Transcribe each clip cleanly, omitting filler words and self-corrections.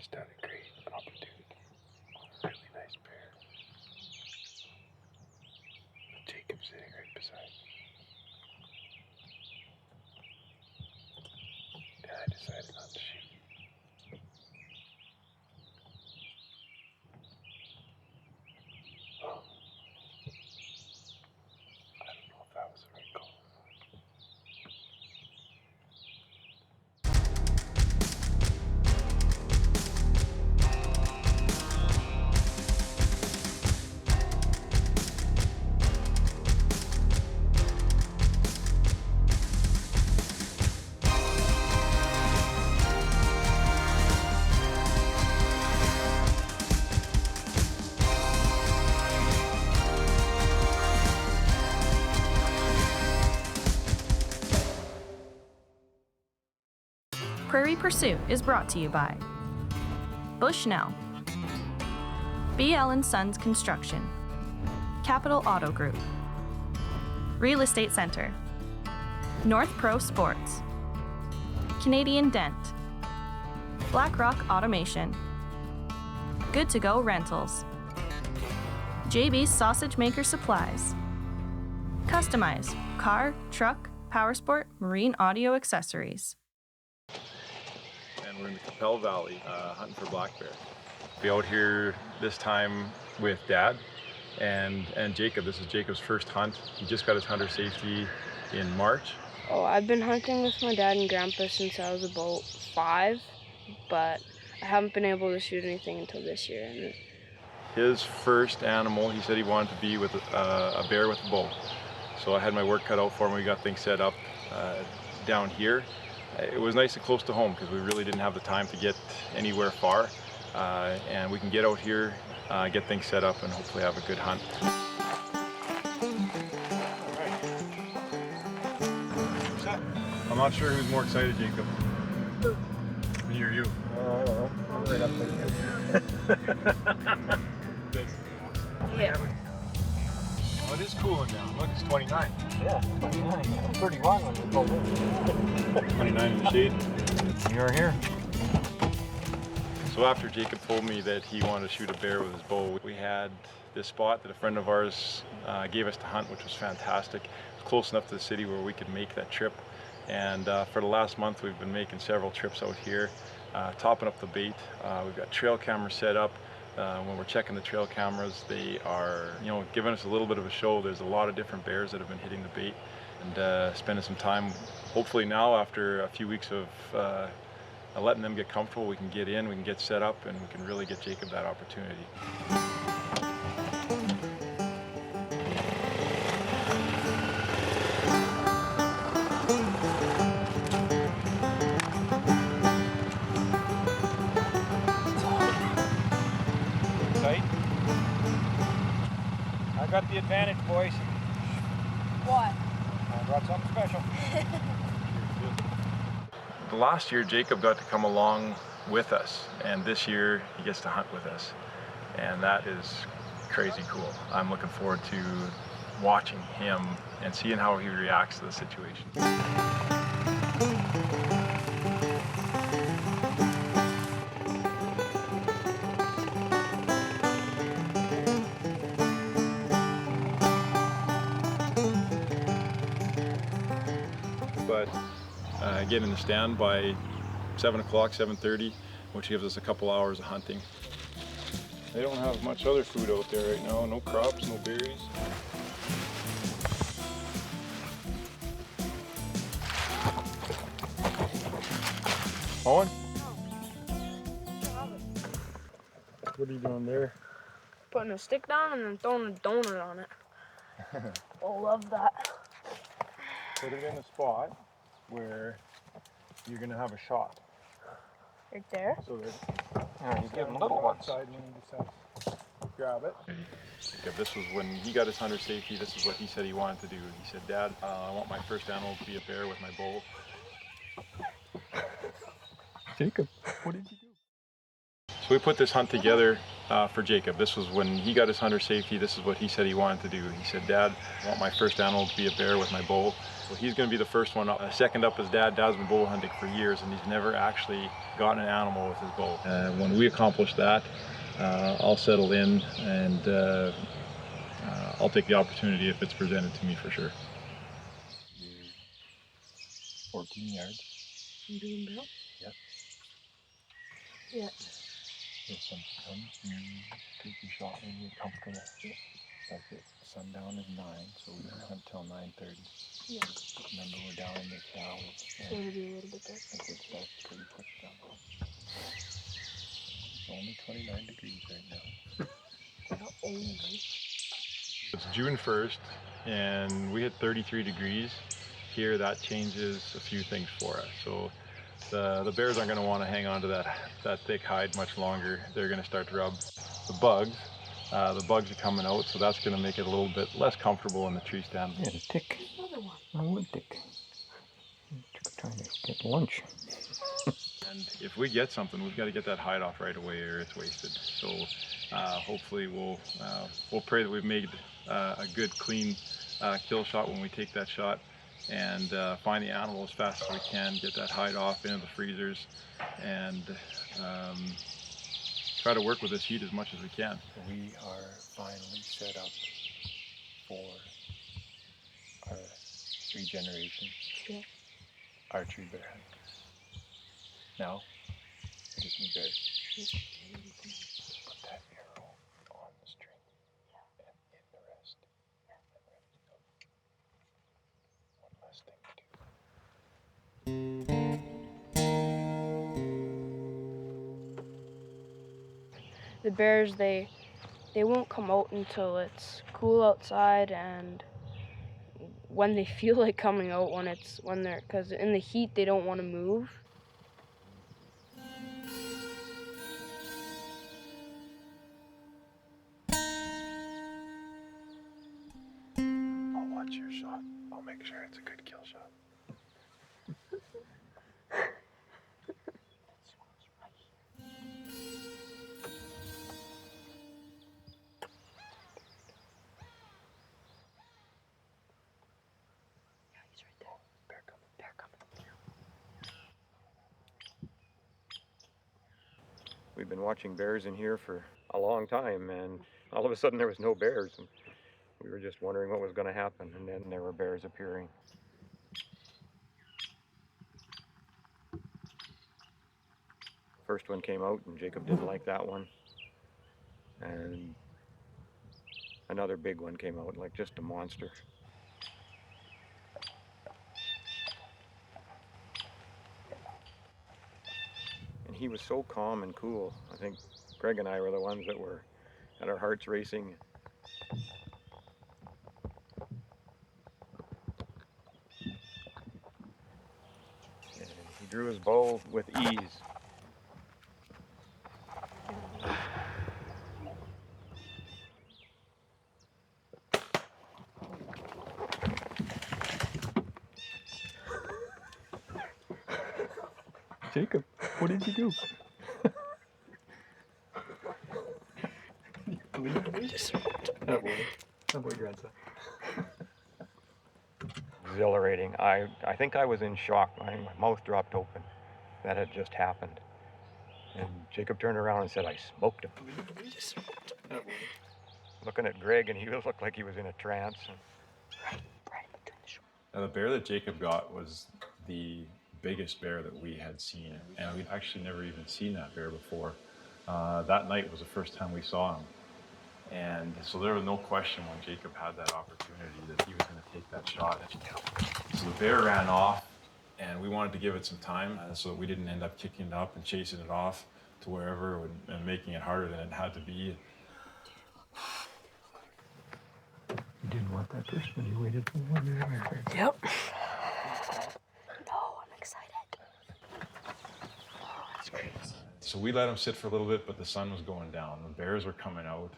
missed out a great opportunity. Really nice bear. With Jacob sitting right beside me. And I decided not to shoot. Oh. I don't know if that was the right call. Prairie Pursuit is brought to you by Bushnell, BL & Sons Construction, Capital Auto Group, Real Estate Center, North Pro Sports, Canadian Dent, Black Rock Automation, Good To Go Rentals, JB's Sausage Maker Supplies, Customize car, truck, powersport, marine audio accessories. And we're in the Capel Valley hunting for black bear. Be out here this time with Dad and Jacob. This is Jacob's first hunt. He just got his hunter safety in March. Oh, I've been hunting with my dad and grandpa since I was about 5, but I haven't been able to shoot anything until this year. His first animal, he said he wanted to be with a bear with a bow. So I had my work cut out for him. We got things set up down here. It was nice and close to home because we really didn't have the time to get anywhere far, and we can get out here, get things set up, and hopefully have a good hunt. All right. I'm not sure who's more excited, Jacob. Me or you? I'm right up there. Yeah. Well, it is cooling down. Look, it's 29. Yeah, 29. I'm 31 when we go in. 29 in the shade. We are here. So after Jacob told me that he wanted to shoot a bear with his bow, we had this spot that a friend of ours gave us to hunt, which was fantastic. It was close enough to the city where we could make that trip. And for the last month, we've been making several trips out here, topping up the bait. We've got trail cameras set up. When we're checking the trail cameras, they are, giving us a little bit of a show. There's a lot of different bears that have been hitting the bait, and spending some time. Hopefully now, after a few weeks of letting them get comfortable, we can get in, we can get set up, and we can really get Jacob that opportunity. I got the advantage, boys. What? I brought something special. The last year, Jacob got to come along with us, and this year he gets to hunt with us, and that is crazy cool. I'm looking forward to watching him and seeing how he reacts to the situation. But get in the stand by 7 o'clock, 7:30, which gives us a couple hours of hunting. They don't have much other food out there right now. No crops, no berries. Owen? What are you doing there? Putting a stick down and then throwing a donut on it. I love that. Put it in a spot where you're going to have a shot. Right there? So that Yeah, he's getting little ones. and you just have to grab it. This was when he got his hunter safety. This is what he said he wanted to do. He said, "Dad, I want my first animal to be a bear with my bow." Jacob, what did you do? So we put this hunt together for Jacob. This was when he got his hunter safety. This is what he said he wanted to do. He said, Dad, I want my first animal to be a bear with my bow. So he's going to be the first one. Second up is Dad. Dad's been bow hunting for years and he's never actually gotten an animal with his bow. When we accomplish that, I'll settle in and I'll take the opportunity if it's presented to me for sure. 14 yards. You doing Bill? Yep. Yeah. If something comes, you take your shot when you're comfortable. That's it. Sundown is 9, so we don't hunt till 9:30. Yeah. Remember, we're down in this valley. So it'll be a little bit dark. I think that's pretty quick down. It's only 29 degrees right now. Not only. It's June 1st, and we hit 33 degrees. Here, that changes a few things for us. So the bears aren't going to want to hang on to that thick hide much longer. They're going to start to rub the bugs. The bugs are coming out, so that's going to make it a little bit less comfortable in the tree stand. Yeah, the tick. Another one. A wood tick. Trying to get lunch. And if we get something, we've got to get that hide off right away or it's wasted. So hopefully we'll pray that we've made a good, clean kill shot when we take that shot, and find the animal as fast as we can, get that hide off into the freezers, and try to work with this heat as much as we can. We are finally set up for our 3 generation archery bear hunt. Now, I just need bears. Put that arrow on the string and in the rest. And ready to go. One last thing to do. The bears, they won't come out until it's cool outside, and when they feel like coming out, because in the heat they don't want to move. I'll watch your shot. I'll make sure it's a good kill shot. We've been watching bears in here for a long time, and all of a sudden there was no bears. And we were just wondering what was going to happen, and then there were bears appearing. First one came out, and Jacob didn't like that one. And another big one came out, like just a monster. And he was so calm and cool. I think Greg and I were the ones that were had our hearts racing. And he drew his bow with ease. Jacob, what did you do? That boy grandson. Exhilarating. I think I was in shock. My mouth dropped open. That had just happened. And Jacob turned around and said, I smoked him. Looking at Greg, and he looked like he was in a trance. Now, the bear that Jacob got was the biggest bear that we had seen, and we'd actually never even seen that bear before. That night was the first time we saw him, and so there was no question when Jacob had that opportunity that he was going to take that shot. So the bear ran off, and we wanted to give it some time so that we didn't end up kicking it up and chasing it off to wherever and making it harder than it had to be. You didn't want that first one, you waited for one. Yep. No, I'm excited. Oh, that's crazy. So we let him sit for a little bit, but the sun was going down. The bears were coming out.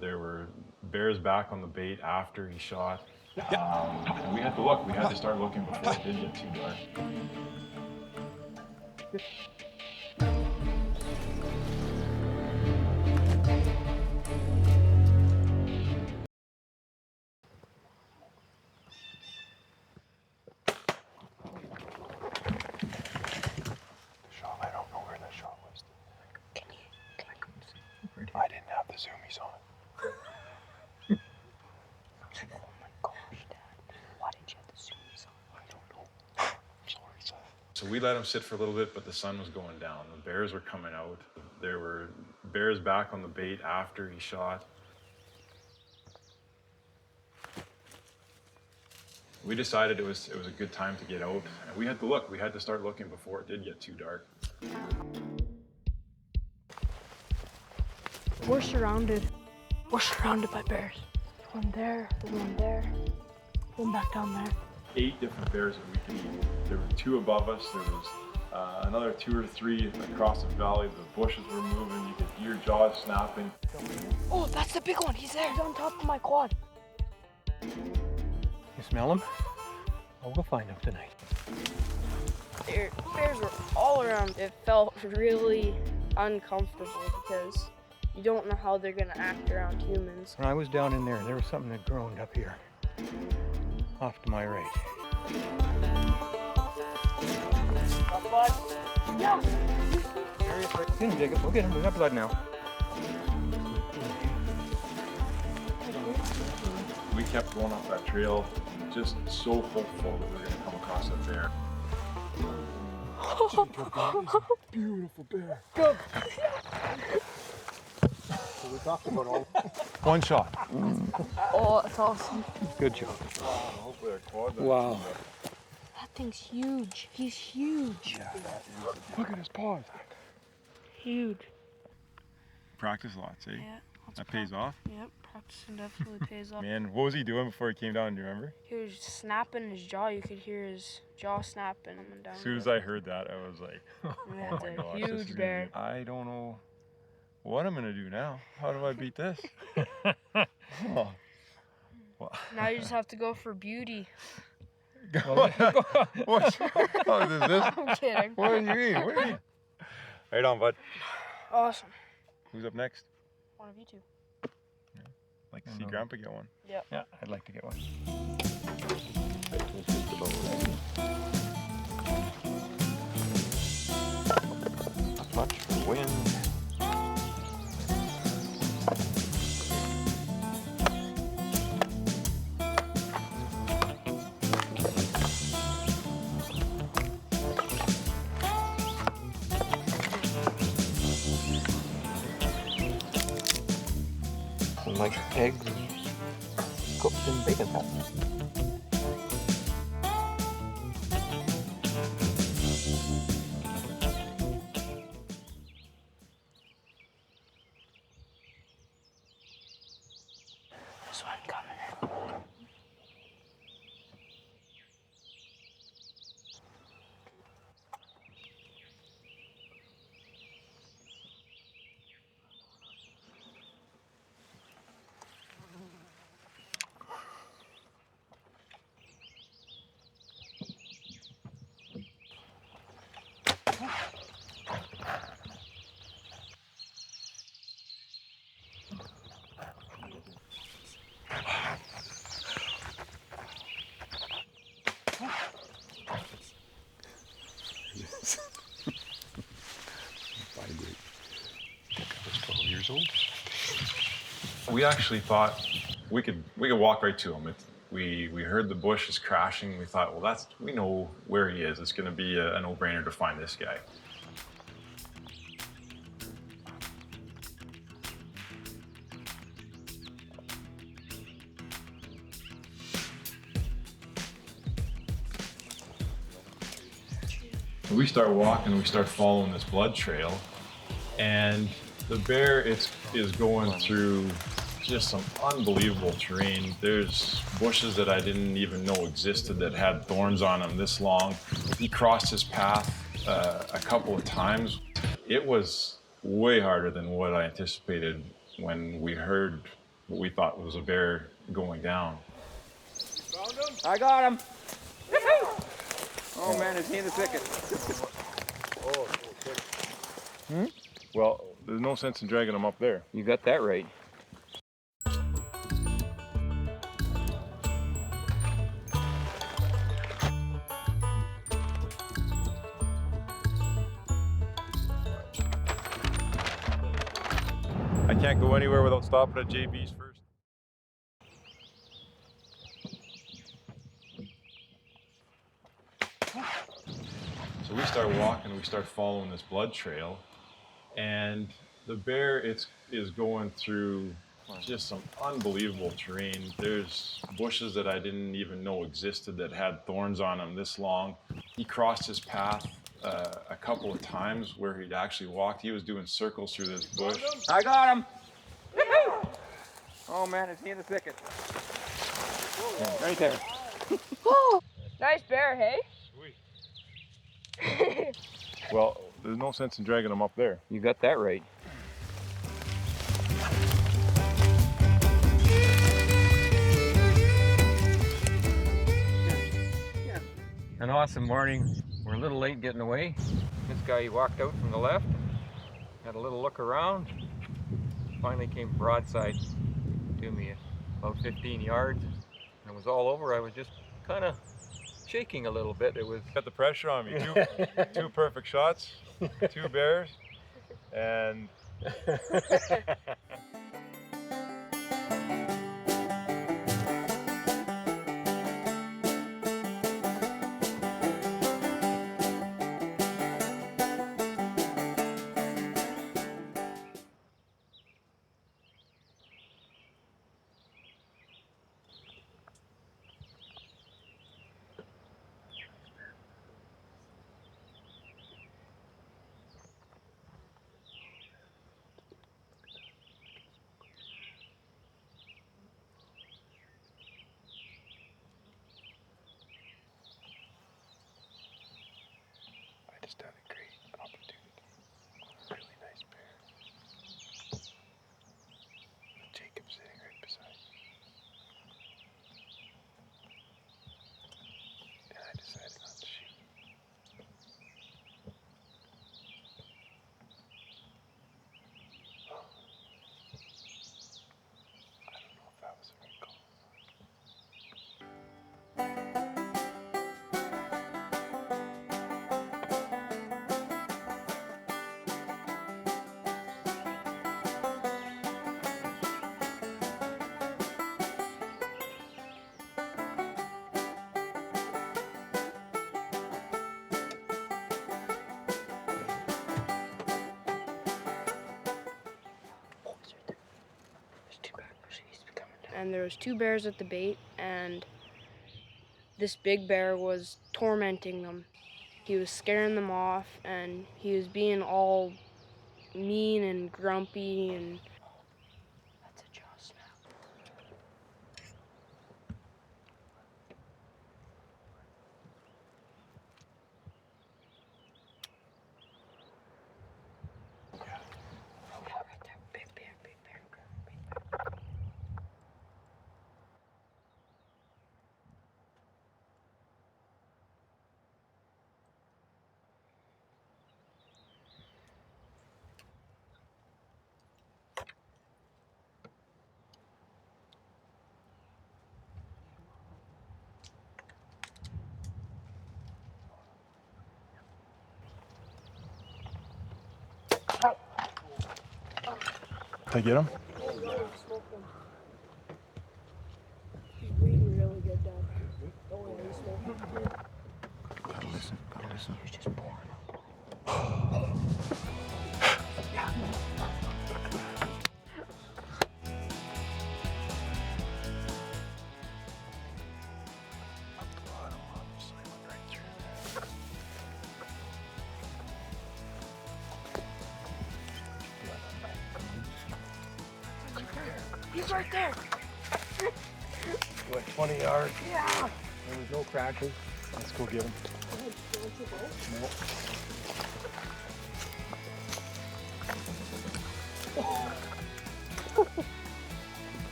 There were bears back on the bait after he shot. And we had to look. We had to start looking before it did get too dark. So we let him sit for a little bit, but the sun was going down. The bears were coming out. There were bears back on the bait after he shot. We decided it was a good time to get out. And we had to look. We had to start looking before it did get too dark. We're surrounded. We're surrounded by bears. There's one there, there's one there, one back down there. 8 different bears that we could eat. There were 2 above us. There was another 2 or 3 across the valley. The bushes were moving. You could hear jaws snapping. Oh, that's the big one. He's there. He's on top of my quad. You smell them? Oh, we'll find them tonight. Bears were all around. It felt really uncomfortable because you don't know how they're gonna act around humans. When I was down in there, there was something that groaned up here, off to my right. Yeah. Get him, Jacob. We'll get him. We got blood now. We kept going up that trail, just so hopeful that we were going to come across a bear. Beautiful bear. Go. So we talked about all. One shot. Oh, that's awesome. Good job. Hopefully our quad. Wow. That thing's huge. He's huge. Yeah, look at his paws. Huge. Practice lots, eh? Yeah. That pays off. Yep, practicing definitely pays off. Man, what was he doing before he came down? Do you remember? He was snapping his jaw. You could hear his jaw snapping and down. As soon as I heard that, I was like, Yeah, oh it's my a gosh, this is huge gonna bear. be- I don't know what I'm gonna do now. How do I beat this? Oh. Now you just have to go for beauty. What? Oh, is this? I'm kidding. What do you mean? What do you mean? Right on, bud. Awesome. Who's up next? One of you two. Like to see Grandpa get one. Yep. Yeah, I'd like to get one. Not much for wind. Like eggs cooked in bacon fat. This one coming. We actually thought we could walk right to him. We heard the bushes crashing. We thought, well, we know where he is. It's going to be a no-brainer to find this guy. We start walking. We start following this blood trail, and the bear is going through just some unbelievable terrain. There's bushes that I didn't even know existed that had thorns on them this long. He crossed his path a couple of times. It was way harder than what I anticipated when we heard what we thought was a bear going down. Found him? I got him. Oh man, is he in the thicket? Well, there's no sense in dragging him up there. You got that right. I can't go anywhere without stopping at JB's first. So we start walking, we start following this blood trail, and the bear is going through just some unbelievable terrain. There's bushes that I didn't even know existed that had thorns on them this long. He crossed his path a couple of times where he'd actually walked. He was doing circles through this bush. I got him! Oh man, is he in the thicket? Right there. Nice bear, hey? Sweet. Well, there's no sense in dragging him up there. You got that right. An awesome morning. We're a little late getting away. This guy walked out from the left, had a little look around, finally came broadside to me at about 15 yards. And it was all over. I was just kind of shaking a little bit. It was Got the pressure on me. Two perfect shots, 2 bears, and I just had a great opportunity. Really nice bear. Jacob sitting right beside me. And I decided not to shoot. Oh. I don't know if that was a good call. And there was 2 bears at the bait, and this big bear was tormenting them. He was scaring them off, and he was being all mean and grumpy, and that's a jaw snap. Yeah, right there. Big bear, big bear, big bear. Did I get him? He's breathing really good, Dad. Oh, yeah, he's smoking. Gotta listen, gotta listen. He was just pouring up. Oh, I don't want him slamming right through there. He's right there. Like 20 yards. Yeah. There was no crackers. Let's go get him. No.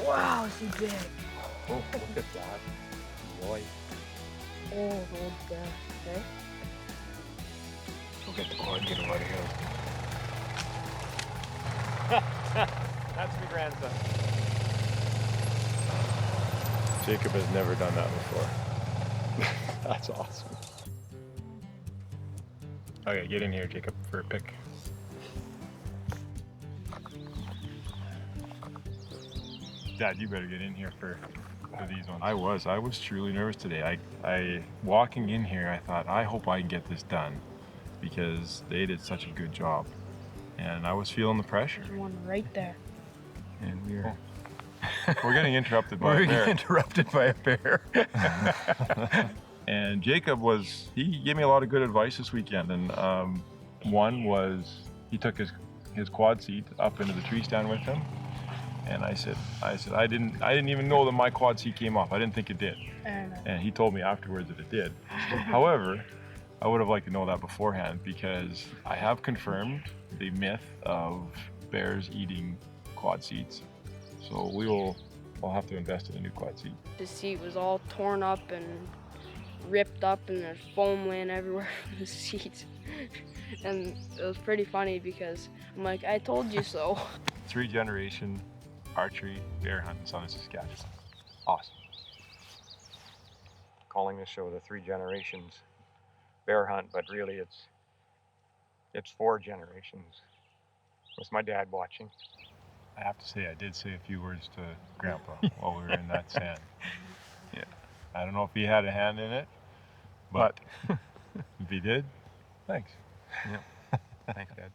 Wow, is he big? Oh, look at that. Boy. Oh, hold that. Okay. Go get the cord, get him out of here. That's my grandson. Jacob has never done that before. That's awesome. Okay, get in here, Jacob, for a pick. Dad, you better get in here for for these ones. I was truly nervous today. I walking in here, I thought, I hope I can get this done because they did such a good job. And I was feeling the pressure. There's one right there. And we're We're getting interrupted by a bear. interrupted by a bear. And Jacob he gave me a lot of good advice this weekend. And one was he took his quad seat up into the tree stand with him. And I said, I didn't even know that my quad seat came off. I didn't think it did. And he told me afterwards that it did. However, I would have liked to know that beforehand because I have confirmed the myth of bears eating quad seats. So we'll have to invest in a new quad seat. The seat was all torn up and ripped up, and there's foam laying everywhere from the seat. And it was pretty funny because I'm like, I told you so. 3-generation archery bear hunt in southern Saskatchewan. Awesome. calling this show the 3 generations bear hunt, but really it's 4 generations. With my dad watching. I have to say, I did say a few words to Grandpa while we were in that stand. Yeah. I don't know if he had a hand in it, but if he did, thanks. Yeah. Thanks, Dad.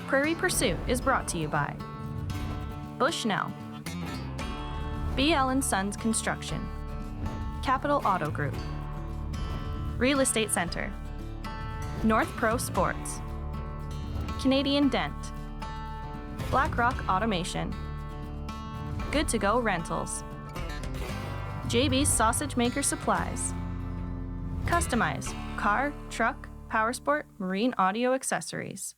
Prairie Pursuit is brought to you by Bushnell, BL & Sons Construction, Capital Auto Group, Real Estate Center, North Pro Sports, Canadian Dent, BlackRock Automation, Good to Go Rentals, JB's Sausage Maker Supplies, Customize car, truck, powersport, marine audio accessories.